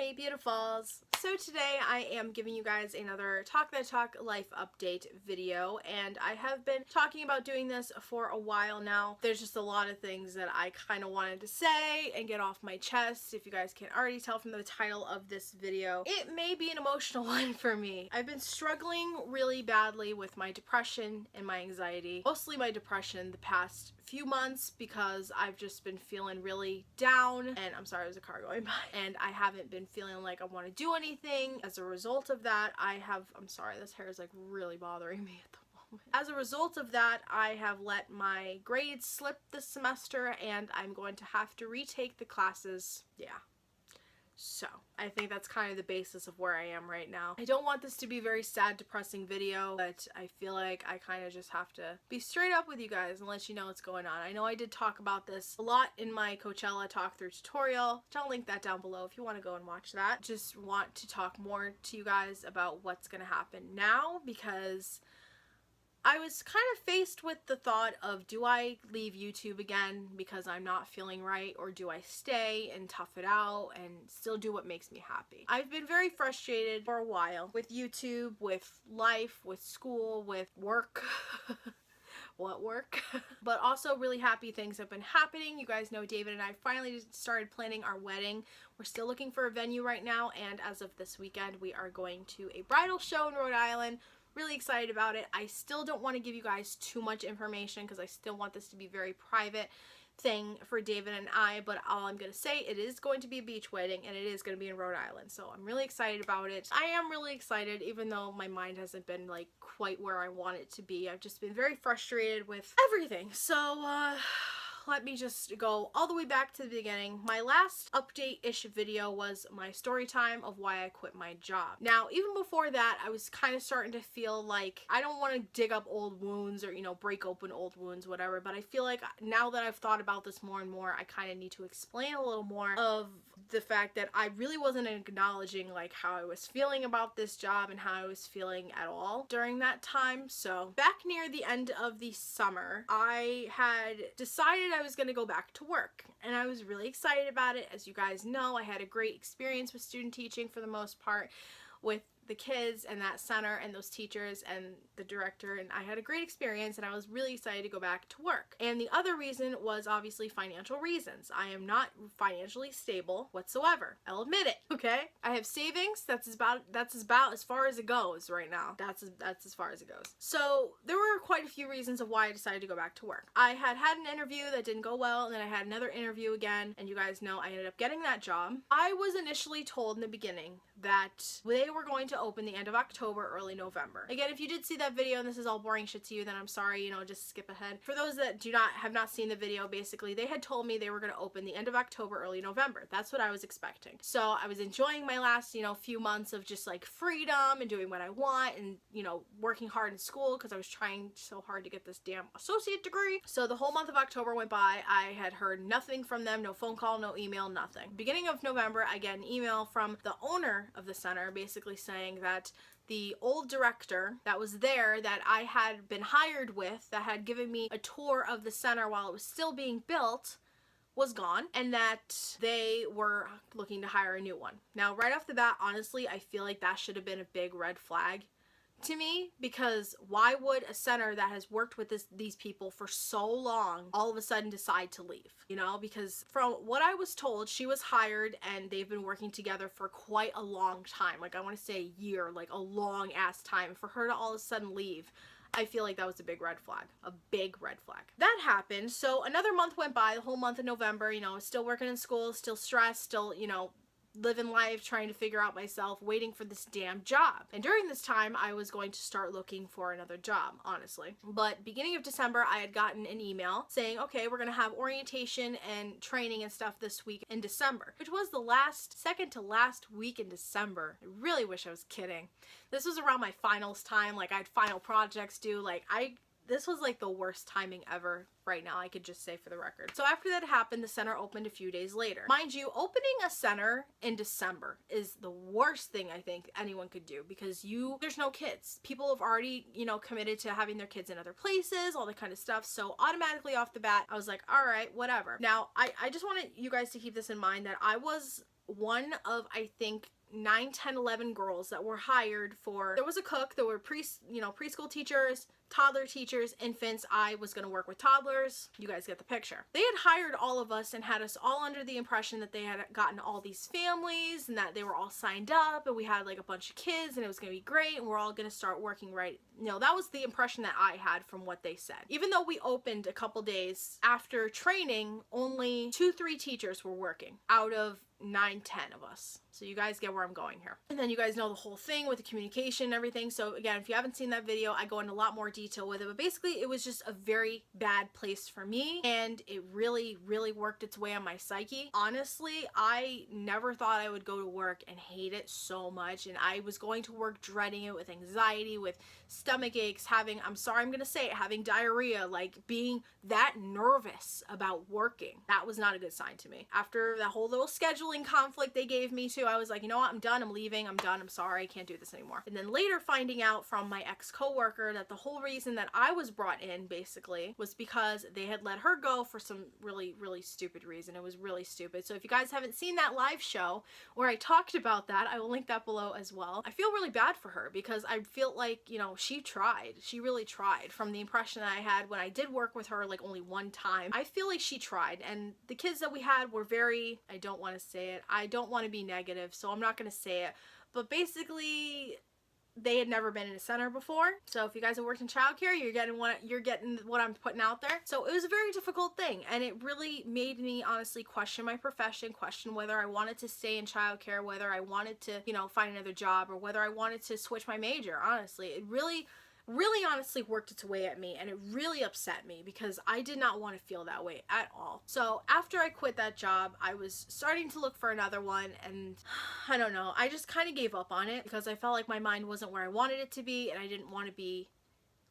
Hey beautifuls! So today I am giving you guys another Talk That Talk life update video, and I have been talking about doing this for a while now. There's just a lot of things that I kind of wanted to say and get off my chest. If you guys can't already tell from the title of this video, it may be an emotional one for me. I've been struggling really badly with my depression and my anxiety, mostly my depression the past few months because I've just been feeling really down, and I'm sorry, there's a car going by, and I haven't been feeling like I want to do anything. As a result of that, I'm sorry, this hair is like really bothering me at the moment. As a result of that, I have let my grades slip this semester, and I'm going to have to retake the classes. Yeah. So, I think that's kind of the basis of where I am right now. I don't want this to be a very sad, depressing video, but I feel like I kind of just have to be straight up with you guys and let you know what's going on. I know I did talk about this a lot in my Coachella talk through tutorial, which I'll link that down below if you want to go and watch that. Just want to talk more to you guys about what's going to happen now, because I was kind of faced with the thought of, do I leave YouTube again because I'm not feeling right, or do I stay and tough it out and still do what makes me happy? I've been very frustrated for a while with YouTube, with life, with school, with work. What work? But also really happy things have been happening. You guys know David and I finally started planning our wedding. We're still looking for a venue right now, and as of this weekend we are going to a bridal show in Rhode Island. Really excited about it. I still don't want to give you guys too much information because I still want this to be very private thing for David and I, but all I'm gonna say, it is going to be a beach wedding and it is going to be in Rhode Island, so I'm really excited about it. I am really excited, even though my mind hasn't been like quite where I want it to be. I've just been very frustrated with everything. So let me just go all the way back to the beginning. My last update-ish video was my story time of why I quit my job. Now, even before that, I was kind of starting to feel like I don't want to dig up old wounds or, you know, break open old wounds, whatever, but I feel like now that I've thought about this more and more, I kind of need to explain a little more of the fact that I really wasn't acknowledging like how I was feeling about this job and how I was feeling at all during that time. So back near the end of the summer, I had decided I was going to go back to work, and I was really excited about it. As you guys know, I had a great experience with student teaching for the most part, with the kids and that center and those teachers and the director, and I had a great experience, and I was really excited to go back to work. And the other reason was obviously financial reasons. I am not financially stable whatsoever. I'll admit it, okay? I have savings. That's about as far as it goes right now. That's as far as it goes. So there were quite a few reasons of why I decided to go back to work. I had an interview that didn't go well, and then I had another interview again, and you guys know I ended up getting that job. I was initially told in the beginning that they were going to open the end of October, early November. Again, if you did see that video and this is all boring shit to you, then I'm sorry, you know, just skip ahead. For those that have not seen the video, basically they had told me they were going to open the end of October, early November. That's what I was expecting. So I was enjoying my last, you know, few months of just like freedom and doing what I want, and, you know, working hard in school because I was trying so hard to get this damn associate degree. So the whole month of October went by. I had heard nothing from them, no phone call, no email, nothing. Beginning of November, I get an email from the owner of the center basically saying that the old director that was there, that I had been hired with, that had given me a tour of the center while it was still being built, was gone, and that they were looking to hire a new one. Now, right off the bat, honestly, I feel like that should have been a big red flag to me, because why would a center that has worked with these people for so long all of a sudden decide to leave? You know, because from what I was told, she was hired and they've been working together for quite a long time. Like, I want to say a year, like a long ass time. For her to all of a sudden leave, I feel like that was a big red flag. A big red flag. That happened. So another month went by, the whole month of November, you know, still working in school, still stressed, still, you know, living life, trying to figure out myself, waiting for this damn job. And during this time, I was going to start looking for another job, honestly. But beginning of December, I had gotten an email saying, okay, we're gonna have orientation and training and stuff this week in December, which was the second to last week in December. I really wish I was kidding. This was around my finals time, like I had final projects due, like this was like the worst timing ever right now, I could just say for the record. So after that happened, the center opened a few days later. Mind you, opening a center in December is the worst thing I think anyone could do, because there's no kids. People have already, you know, committed to having their kids in other places, all that kind of stuff. So automatically off the bat, I was like, all right, whatever. Now, I just wanted you guys to keep this in mind, that I was one of, I think, 9, 10, 11 girls that were hired for, there was a cook, there were preschool teachers, toddler teachers, infants. I was going to work with toddlers. You guys get the picture. They had hired all of us and had us all under the impression that they had gotten all these families and that they were all signed up and we had like a bunch of kids and it was going to be great and we're all going to start working right. That was the impression that I had from what they said. Even though we opened a couple days after training, only 2-3 teachers were working out of 9, 10 of us. So you guys get where I'm going here. And then you guys know the whole thing with the communication and everything. So again, if you haven't seen that video, I go into a lot more detail with it. But basically, it was just a very bad place for me. And it really, really worked its way on my psyche. Honestly, I never thought I would go to work and hate it so much. And I was going to work dreading it with anxiety, with stomach aches, having, I'm sorry, I'm going to say it, having diarrhea, like being that nervous about working. That was not a good sign to me. After that whole little scheduling conflict they gave me too, I was like, you know what, I'm done, I'm leaving, I'm done, I'm sorry, I can't do this anymore. And then later finding out from my ex-coworker that the whole reason that I was brought in basically was because they had let her go for some really, really stupid reason. It was really stupid. So if you guys haven't seen that live show where I talked about that, I will link that below as well. I feel really bad for her because I feel like, she tried. She really tried. From the impression that I had when I did work with her like only one time, I feel like she tried. And the kids that we had were very, I don't want to say it, I don't want to be negative, so I'm not going to say it, but basically they had never been in a center before. So if you guys have worked in childcare, you're getting what I'm putting out there. So it was a very difficult thing, and it really made me honestly question my profession, question whether I wanted to stay in childcare, whether I wanted to, find another job, or whether I wanted to switch my major. Honestly, it really honestly worked its way at me, and it really upset me because I did not want to feel that way at all. So after I quit that job, I was starting to look for another one, and I don't know, I just kind of gave up on it because I felt like my mind wasn't where I wanted it to be, and I didn't want to be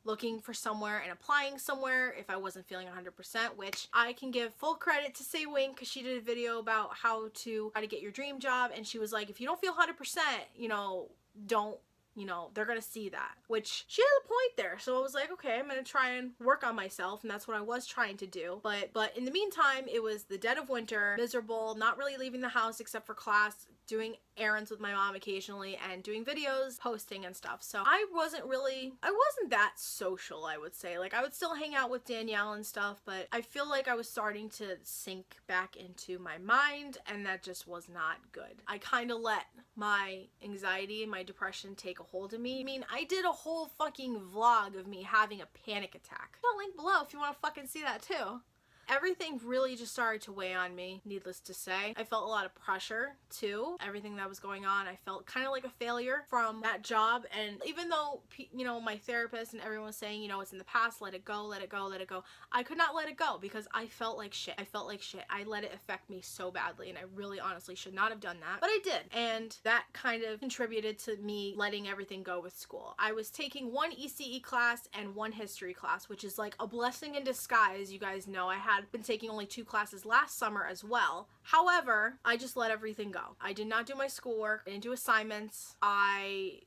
looking for somewhere and applying somewhere if I wasn't feeling 100%, which I can give full credit to Say Wink because she did a video about how to get your dream job, and she was like, if you don't feel 100%, don't, they're gonna see that, which she had a point there. So I was like, okay, I'm gonna try and work on myself, and that's what I was trying to do. But in the meantime, it was the dead of winter, miserable, not really leaving the house except for class, doing errands with my mom occasionally, and doing videos, posting and stuff. So I wasn't that social, I would say. Like, I would still hang out with Danielle and stuff, but I feel like I was starting to sink back into my mind, and that just was not good. I kind of let my anxiety and my depression take a hold of me. I mean, I did a whole fucking vlog of me having a panic attack. I'll link below if you want to fucking see that too. Everything really just started to weigh on me, needless to say. I felt a lot of pressure too. Everything that was going on, I felt kind of like a failure from that job. And even though, my therapist and everyone was saying, it's in the past, let it go, let it go, let it go, I could not let it go because I felt like shit. I let it affect me so badly, and I really honestly should not have done that, but I did. And that kind of contributed to me letting everything go with school. I was taking one ECE class and one history class, which is like a blessing in disguise. You guys know I had been taking only 2 classes last summer as well. However, I just let everything go. I did not do my schoolwork. I didn't do assignments. I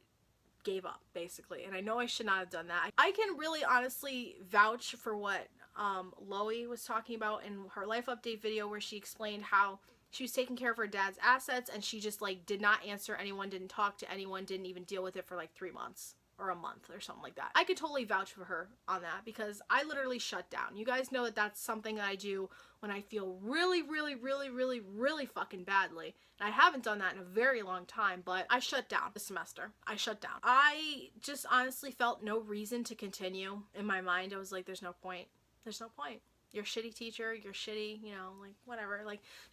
gave up, basically. And I know I should not have done that. I can really honestly vouch for what Loie was talking about in her life update video, where she explained how she was taking care of her dad's assets, and she just did not answer anyone, didn't talk to anyone, didn't even deal with it for 3 months. Or a month or something like that. I could totally vouch for her on that because I literally shut down. You guys know that that's something that I do when I feel really, really, really, really, really fucking badly. And I haven't done that in a very long time, but I shut down this semester. I shut down. I just honestly felt no reason to continue. In my mind, I was like, there's no point. There's no point. You're a shitty teacher, you're shitty, whatever.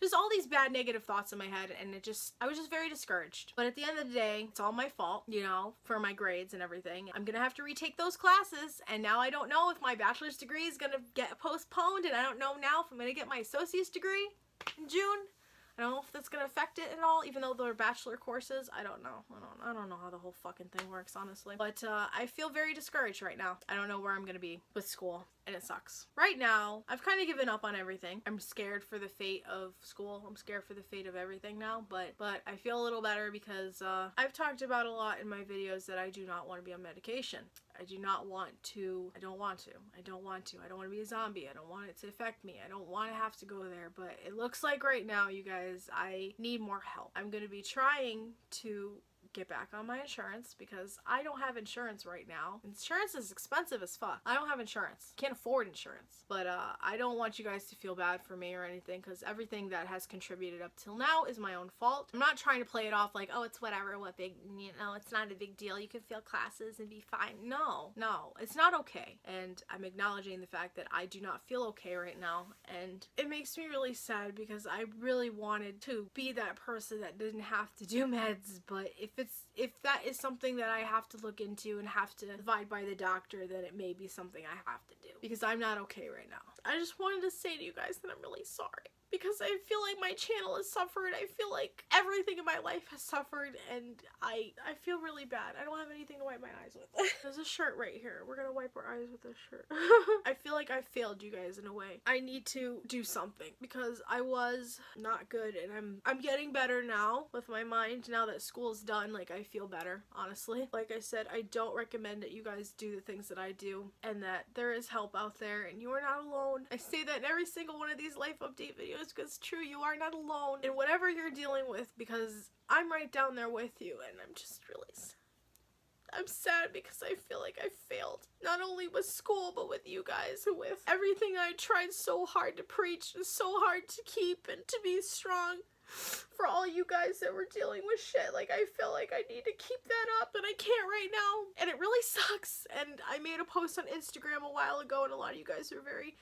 Just all these bad negative thoughts in my head, and I was just very discouraged. But at the end of the day, it's all my fault, for my grades and everything. I'm gonna have to retake those classes, and now I don't know if my bachelor's degree is gonna get postponed, and I don't know now if I'm gonna get my associate's degree in June. I don't know if that's gonna affect it at all, even though they're bachelor courses. I don't know. I don't know how the whole fucking thing works, honestly. But I feel very discouraged right now. I don't know where I'm gonna be with school. and it sucks. Right now, I've kind of given up on everything. I'm scared for the fate of school. I'm scared for the fate of everything now, but I feel a little better because I've talked about a lot in my videos that I do not want to be on medication. I do not want to. I don't want to. I don't want to. I don't want to be a zombie. I don't want it to affect me. I don't want to have to go there, but it looks like right now, you guys, I need more help. I'm going to be trying to get back on my insurance because I don't have insurance right now. Insurance is expensive as fuck. I don't have insurance. Can't afford insurance. But I don't want you guys to feel bad for me or anything because everything that has contributed up till now is my own fault. I'm not trying to play it off like, oh, it's whatever, what big, you know, it's not a big deal. You can fail classes and be fine. No, it's not okay. And I'm acknowledging the fact that I do not feel okay right now. And it makes me really sad because I really wanted to be that person that didn't have to do meds, but if that is something that I have to look into and have to abide by the doctor, then it may be something I have to do because I'm not okay right now. I just wanted to say to you guys that I'm really sorry because I feel like my channel has suffered. I feel like everything in my life has suffered and I feel really bad. I don't have anything to wipe my eyes with. There's a shirt right here. We're gonna wipe our eyes with this shirt. I feel like I failed you guys in a way. I need to do something because I was not good and I'm getting better now with my mind. Now that school's done, like I feel better, honestly. Like I said, I don't recommend that you guys do the things that I do and that there is help out there and you are not alone. I say that in every single one of these life update videos because it's true, you are not alone in whatever you're dealing with because I'm right down there with you and I'm just really sad. I'm sad because I feel like I failed, not only with school, but with you guys, with everything I tried so hard to preach and so hard to keep and to be strong for all you guys that were dealing with shit. Like, I feel like I need to keep that up and I can't right now, and it really sucks. And I made a post on Instagram a while ago and a lot of you guys are very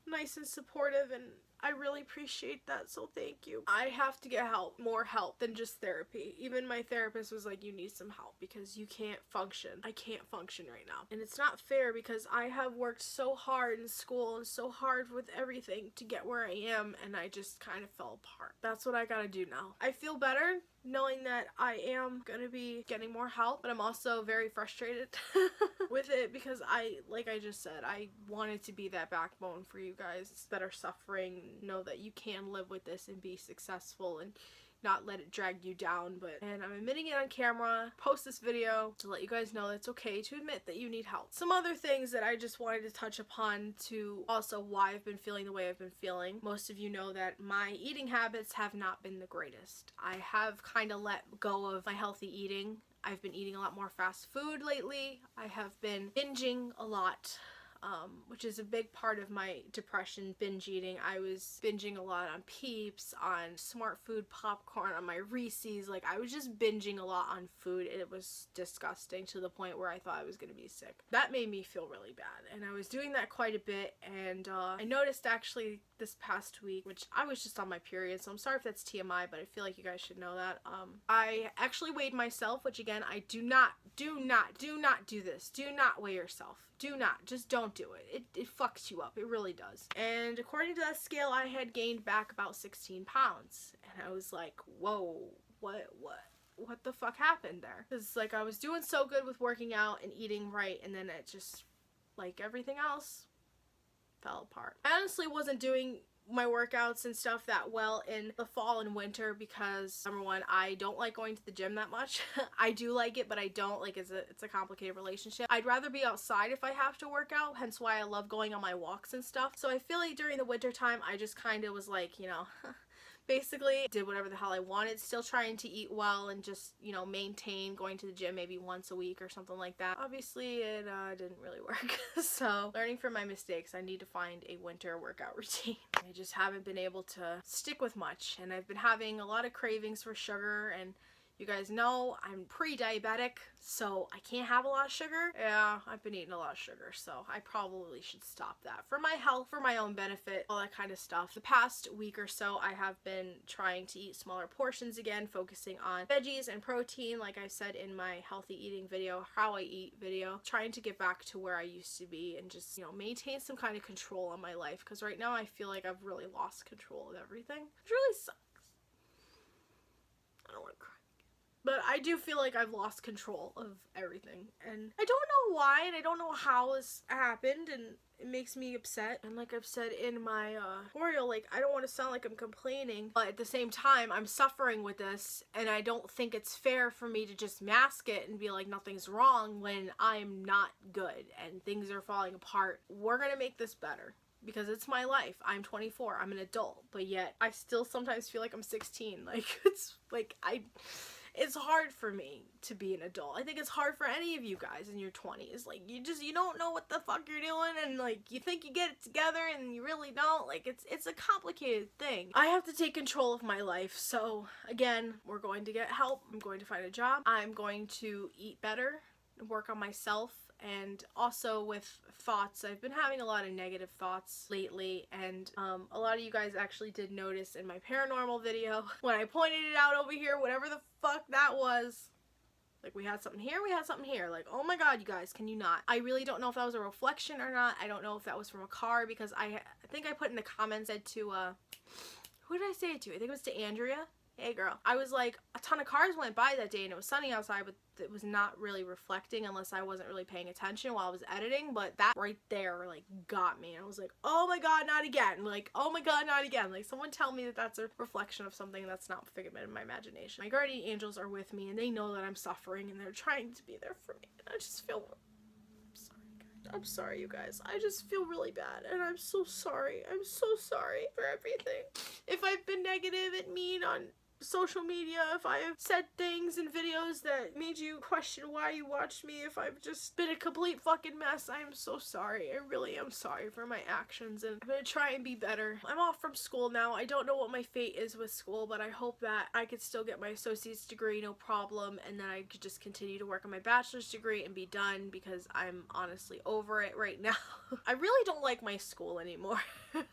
nice and supportive and I really appreciate that, so thank you. I have to get help, more help than just therapy. Even my therapist was like, you need some help because you can't function. I can't function right now. And it's not fair because I have worked so hard in school and so hard with everything to get where I am and I just kind of fell apart. That's what I gotta do now. I feel better knowing that I am gonna be getting more help, but I'm also very frustrated with it because like I just said, I wanted to be that backbone for you guys that are suffering. Know that you can live with this and be successful and not let it drag you down. And I'm admitting it on camera, post this video to let you guys know that it's okay to admit that you need help. Some other things that I just wanted to touch upon to also why I've been feeling the way I've been feeling. Most of you know that my eating habits have not been the greatest. I have kind of let go of my healthy eating. I've been eating a lot more fast food lately. I have been binging a lot. Which is a big part of my depression, binge eating. I was binging a lot on Peeps, on Smart Food popcorn, on my Reese's. Like, I was just binging a lot on food. It was disgusting to the point where I thought I was gonna be sick. That made me feel really bad, and I was doing that quite a bit, and I noticed actually this past week, which I was just on my period, so I'm sorry if that's TMI, but I feel like you guys should know that. I actually weighed myself, which again, I do not do this. Do not weigh yourself. Do not. Just don't do it. It fucks you up. It really does. And according to that scale, I had gained back about 16 pounds. And I was like, whoa, what the fuck happened there? Because, like, I was doing so good with working out and eating right, and then it just, like everything else, fell apart. I honestly wasn't doing my workouts and stuff that well in the fall and winter because, number one, I don't like going to the gym that much. I do like it, but I don't. Like, it's a complicated relationship. I'd rather be outside if I have to work out, hence why I love going on my walks and stuff. So I feel like during the winter time, I just kind of was like, you know, basically did whatever the hell I wanted, still trying to eat well and just, you know, maintain going to the gym maybe once a week or something like that. Obviously, it didn't really work. So, learning from my mistakes, I need to find a winter workout routine. I just haven't been able to stick with much, and I've been having a lot of cravings for sugar, and you guys know I'm pre-diabetic, so I can't have a lot of sugar. Yeah, I've been eating a lot of sugar, so I probably should stop that. For my health, for my own benefit, all that kind of stuff. The past week or so, I have been trying to eat smaller portions again, focusing on veggies and protein, like I said in my healthy eating video, how I eat video. Trying to get back to where I used to be and just, you know, maintain some kind of control on my life, because right now I feel like I've really lost control of everything. It really sucks. I don't want to cry. But I do feel like I've lost control of everything, and I don't know why, and I don't know how this happened, and it makes me upset. And like I've said in my tutorial, like, I don't want to sound like I'm complaining, but at the same time, I'm suffering with this, and I don't think it's fair for me to just mask it and be like nothing's wrong when I'm not good and things are falling apart. We're gonna make this better, because it's my life. I'm 24, I'm an adult, but yet I still sometimes feel like I'm 16. Like, it's like, it's hard for me to be an adult. I think it's hard for any of you guys in your 20s. Like, you don't know what the fuck you're doing, and like, you think you get it together and you really don't. Like, it's a complicated thing. I have to take control of my life. So again, we're going to get help. I'm going to find a job. I'm going to eat better, work on myself. And also with thoughts, I've been having a lot of negative thoughts lately, and a lot of you guys actually did notice in my paranormal video when I pointed it out over here, whatever the fuck that was. Like, we had something here, we had something here. Like, oh my god, you guys, can you not? I really don't know if that was a reflection or not. I don't know if that was from a car, because I think I put in the comments, said to, who did I say it to? I think it was to Andrea. Hey girl. I was like, a ton of cars went by that day and it was sunny outside, but it was not really reflecting unless I wasn't really paying attention while I was editing. But that right there, like, got me. I was like, oh my god, not again. Like, oh my god, not again. Like, someone tell me that that's a reflection of something that's not a figment of my imagination. My guardian angels are with me, and they know that I'm suffering, and they're trying to be there for me. And I just feel... I'm sorry, you guys. I just feel really bad, and I'm so sorry. I'm so sorry for everything. If I've been negative and mean on social media, if I have said things in videos that made you question why you watched me, if I've just been a complete fucking mess, I am so sorry. I really am sorry for my actions, and I'm gonna try and be better. I'm off from school now. I don't know what my fate is with school, but I hope that I could still get my associate's degree, no problem, and then I could just continue to work on my bachelor's degree and be done, because I'm honestly over it right now. I really don't like my school anymore,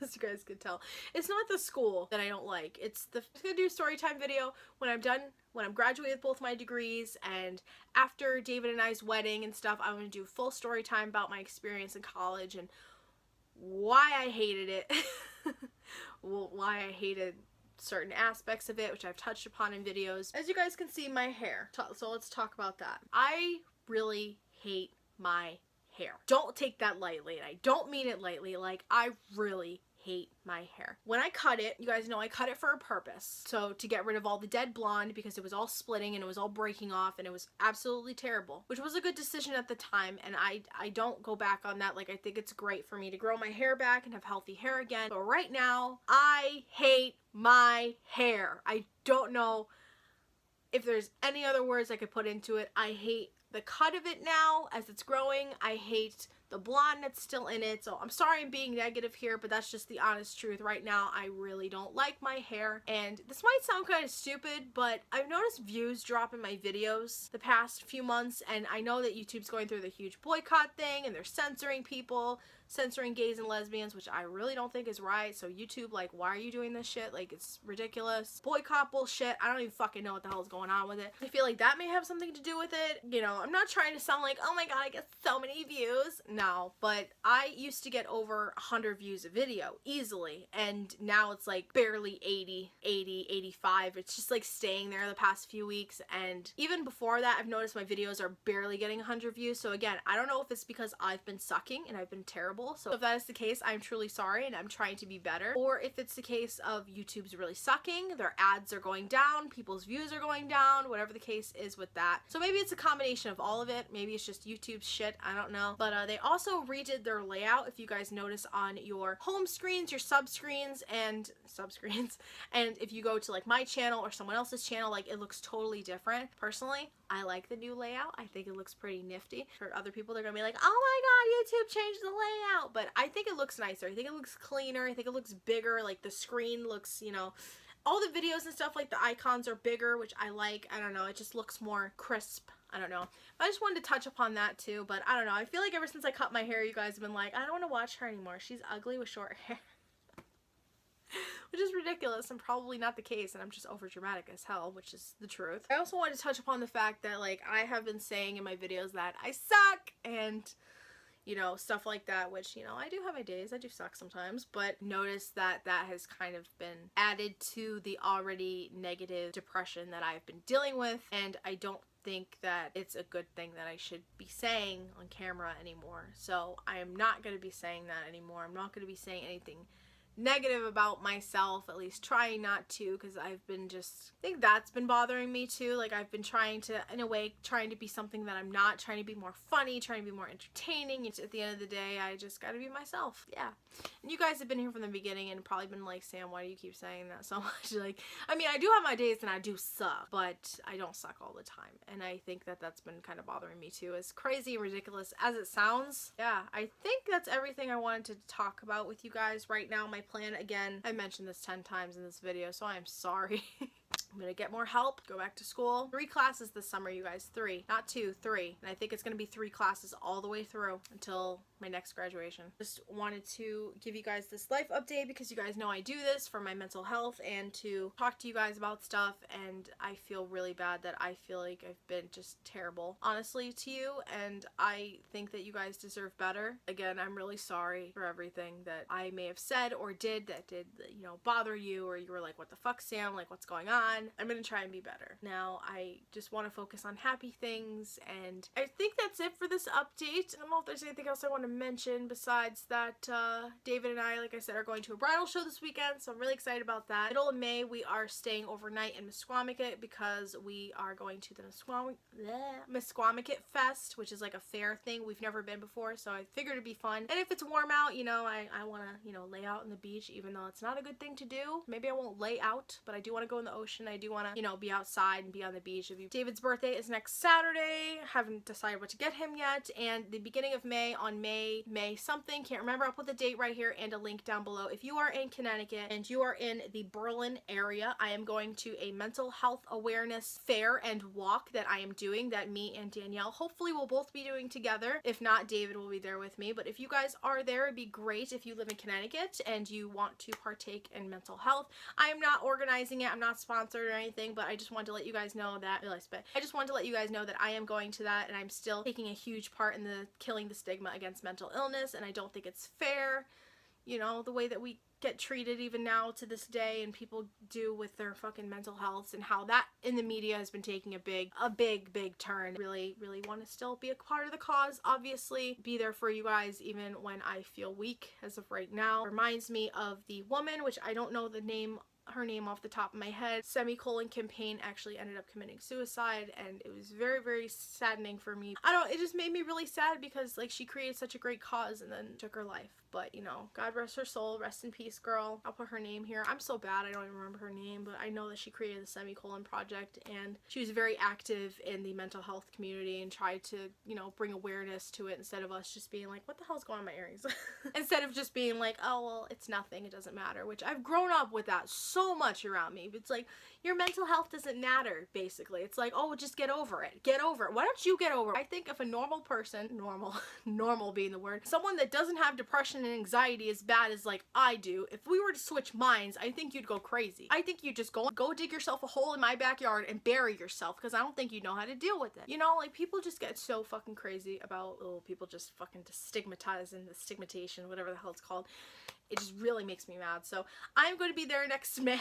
as you guys could tell. It's not the school that I don't like. It's the... I'm gonna do a story time video when I'm done, when I'm graduated with both my degrees, and after David and I's wedding and stuff. I'm gonna do full story time about my experience in college and why I hated it. Well, why I hated certain aspects of it, which I've touched upon in videos. As you guys can see, my hair. So let's talk about that. I really hate my hair. Don't take that lightly, and I don't mean it lightly. Like, I really hate my hair. When I cut it, you guys know I cut it for a purpose. So to get rid of all the dead blonde, because it was all splitting and it was all breaking off and it was absolutely terrible, which was a good decision at the time, and I don't go back on that. Like, I think it's great for me to grow my hair back and have healthy hair again. But right now, I hate my hair. I don't know if there's any other words I could put into it. I hate the cut of it now as it's growing. I hate the blonde that's still in it. So I'm sorry I'm being negative here, but that's just the honest truth. Right now, I really don't like my hair. And this might sound kind of stupid, but I've noticed views drop in my videos the past few months, and I know that YouTube's going through the huge boycott thing, and they're censoring people, censoring gays and lesbians, which I really don't think is right. So YouTube, like, why are you doing this shit? Like, it's ridiculous. Boycott bullshit. I don't even fucking know what the hell is going on with it. I feel like that may have something to do with it. You know, I'm not trying to sound like, oh my god, I get so many views. No, but I used to get over 100 views a video easily, and now it's like barely 80, 85. It's just like staying there the past few weeks, and even before that, I've noticed my videos are barely getting 100 views. So again, I don't know if it's because I've been sucking and I've been terrible. So if that is the case, I'm truly sorry, and I'm trying to be better. Or if it's the case of YouTube's really sucking, their ads are going down, people's views are going down, whatever the case is with that. So maybe it's a combination of all of it. Maybe it's just YouTube's shit, I don't know. But they also redid their layout, if you guys notice, on your home screens, your sub screens, and if you go to like my channel or someone else's channel, like, it looks totally different. Personally, I like the new layout. I think it looks pretty nifty. For other people, they're gonna be like, oh my god, YouTube changed the layout. But I think it looks nicer. I think it looks cleaner. I think it looks bigger. Like, the screen looks, you know, all the videos and stuff, like, the icons are bigger, which I like. I don't know, it just looks more crisp. I don't know. I just wanted to touch upon that too, but I don't know. I feel like ever since I cut my hair, you guys have been like, I don't want to watch her anymore. She's ugly with short hair. Which is ridiculous and probably not the case, and I'm just over dramatic as hell, which is the truth. I also wanted to touch upon the fact that, like, I have been saying in my videos that I suck, and, you know, stuff like that, which, you know, I do have my days, I do suck sometimes, but notice that that has kind of been added to the already negative depression that I've been dealing with, and I don't think that it's a good thing that I should be saying on camera anymore. So I am not going to be saying that anymore. I'm not going to be saying anything negative about myself, at least trying not to, because I've been just, I think that's been bothering me too. Like, I've been trying to, in a way, trying to be something that I'm not, trying to be more funny, trying to be more entertaining. It's, at the end of the day, I just gotta be myself. Yeah. And you guys have been here from the beginning and probably been like, Sam, why do you keep saying that so much? Like, I mean, I do have my days and I do suck, but I don't suck all the time. And I think that that's been kind of bothering me too. As crazy and ridiculous as it sounds. Yeah, I think that's everything I wanted to talk about with you guys right now. My plan, again, I mentioned this 10 times in this video, so I'm sorry. I'm gonna get more help, go back to school. 3 classes this summer, you guys. 3, not 2, 3. And I think it's gonna be 3 classes all the way through until my next graduation. Just wanted to give you guys this life update because you guys know I do this for my mental health and to talk to you guys about stuff, and I feel really bad that I feel like I've been just terrible, honestly, to you, and I think that you guys deserve better. Again, I'm really sorry for everything that I may have said or did that did, you know, bother you, or you were like, what the fuck, Sam? Like, what's going on? I'm gonna try and be better. Now, I just want to focus on happy things, and I think that's it for this update. I don't know if there's anything else I want to mention besides that David and I, like I said, are going to a bridal show this weekend, so I'm really excited about that. Middle of May, we are staying overnight in Misquamicut because we are going to the Misquamicut Fest, which is like a fair thing. We've never been before, so I figured it'd be fun. And if it's warm out, you know, I want to, you know, lay out on the beach, even though it's not a good thing to do. Maybe I won't lay out, but I do want to go in the ocean. I do want to, you know, be outside and be on the beach. David's birthday is next Saturday. Haven't decided what to get him yet. And the beginning of May, on May something, can't remember. I'll put the date right here and a link down below. If you are in Connecticut and you are in the Berlin area, I am going to a mental health awareness fair and walk that I am doing, that me and Danielle hopefully will both be doing together. If not, David will be there with me. But if you guys are there, it'd be great if you live in Connecticut and you want to partake in mental health. I am not organizing it. I'm not sponsored or anything, but I just wanted to let you guys know that I am going to that, and I'm still taking a huge part in the killing the stigma against mental illness, and I don't think it's fair, you know, the way that we get treated even now to this day, and people do with their fucking mental health, and how that in the media has been taking a big turn. Really want to still be a part of the cause, obviously, be there for you guys even when I feel weak as of right now. Reminds me of the woman, which I don't know her name off the top of my head. SEMICOLON campaign actually ended up committing suicide, and it was very saddening for me. It just made me really sad because, like, she created such a great cause and then took her life. But, you know, God rest her soul, rest in peace, girl. I'll put her name here. I'm so bad I don't even remember her name, but I know that she created the SEMICOLON project, and she was very active in the mental health community and tried to, you know, bring awareness to it, instead of us just being like, what the hell's going on in my earrings? Instead of just being like, oh, well, it's nothing, it doesn't matter, which I've grown up with that so much around me. It's like, your mental health doesn't matter, basically. It's like, oh, just get over it. Get over it. Why don't you get over it? I think if a normal person, normal being the word, someone that doesn't have depression and anxiety as bad as like I do, if we were to switch minds, I think you'd go crazy. I think you'd just go dig yourself a hole in my backyard and bury yourself, because I don't think you know how to deal with it. You know, like, people just get so fucking crazy about, oh, people just fucking stigmatizing the stigmatization, whatever the hell it's called. It just really makes me mad. So I'm going to be there next May.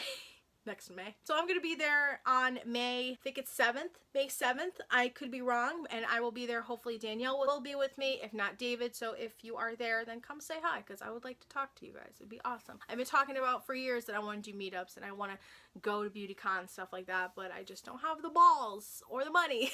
So I'm going to be there on May 7th. I could be wrong, and I will be there. Hopefully Danielle will be with me, if not David. So if you are there, then come say hi, because I would like to talk to you guys. It'd be awesome. I've been talking about for years that I want to do meetups and I want to go to beauty cons, stuff like that, but I just don't have the balls or the money.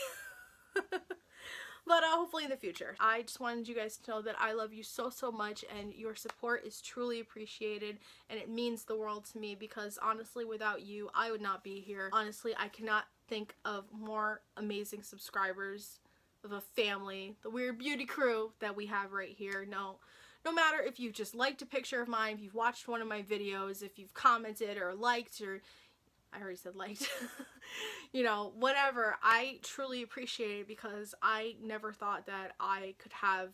But hopefully in the future. I just wanted you guys to know that I love you so much, and your support is truly appreciated, and it means the world to me, because honestly, without you, I would not be here. Honestly, I cannot think of more amazing subscribers, of a family, the Weird Beauty crew that we have right here. No matter if you've just liked a picture of mine, if you've watched one of my videos, if you've commented or liked, or I already said liked, you know, whatever, I truly appreciate it, because I never thought that I could have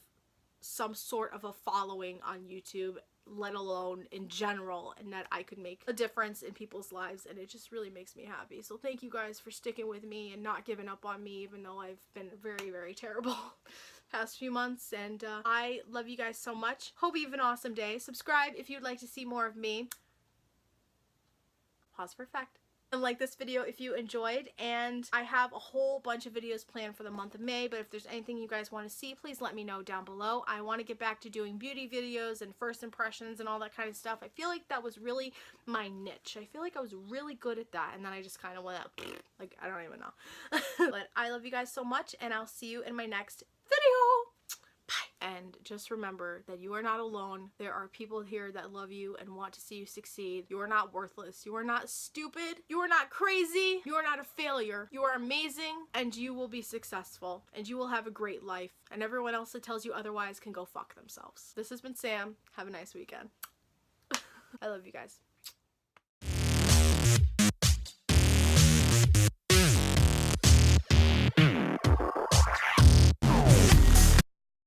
some sort of a following on YouTube, let alone in general, and that I could make a difference in people's lives, and it just really makes me happy. So thank you guys for sticking with me and not giving up on me, even though I've been very terrible. past few months, and I love you guys so much. Hope you have an awesome day. Subscribe if you'd like to see more of me. Pause for effect. And like this video if you enjoyed, and I have a whole bunch of videos planned for the month of May, but if there's anything you guys want to see, please let me know down below. I want to get back to doing beauty videos and first impressions and all that kind of stuff. I feel like that was really my niche. I feel like I was really good at that, and then I just kind of went up, like, I don't even know. But I love you guys so much, and I'll see you in my next video. And just remember that you are not alone. There are people here that love you and want to see you succeed. You are not worthless. You are not stupid. You are not crazy. You are not a failure. You are amazing, and you will be successful, and you will have a great life. And everyone else that tells you otherwise can go fuck themselves. This has been Sam. Have a nice weekend. I love you guys.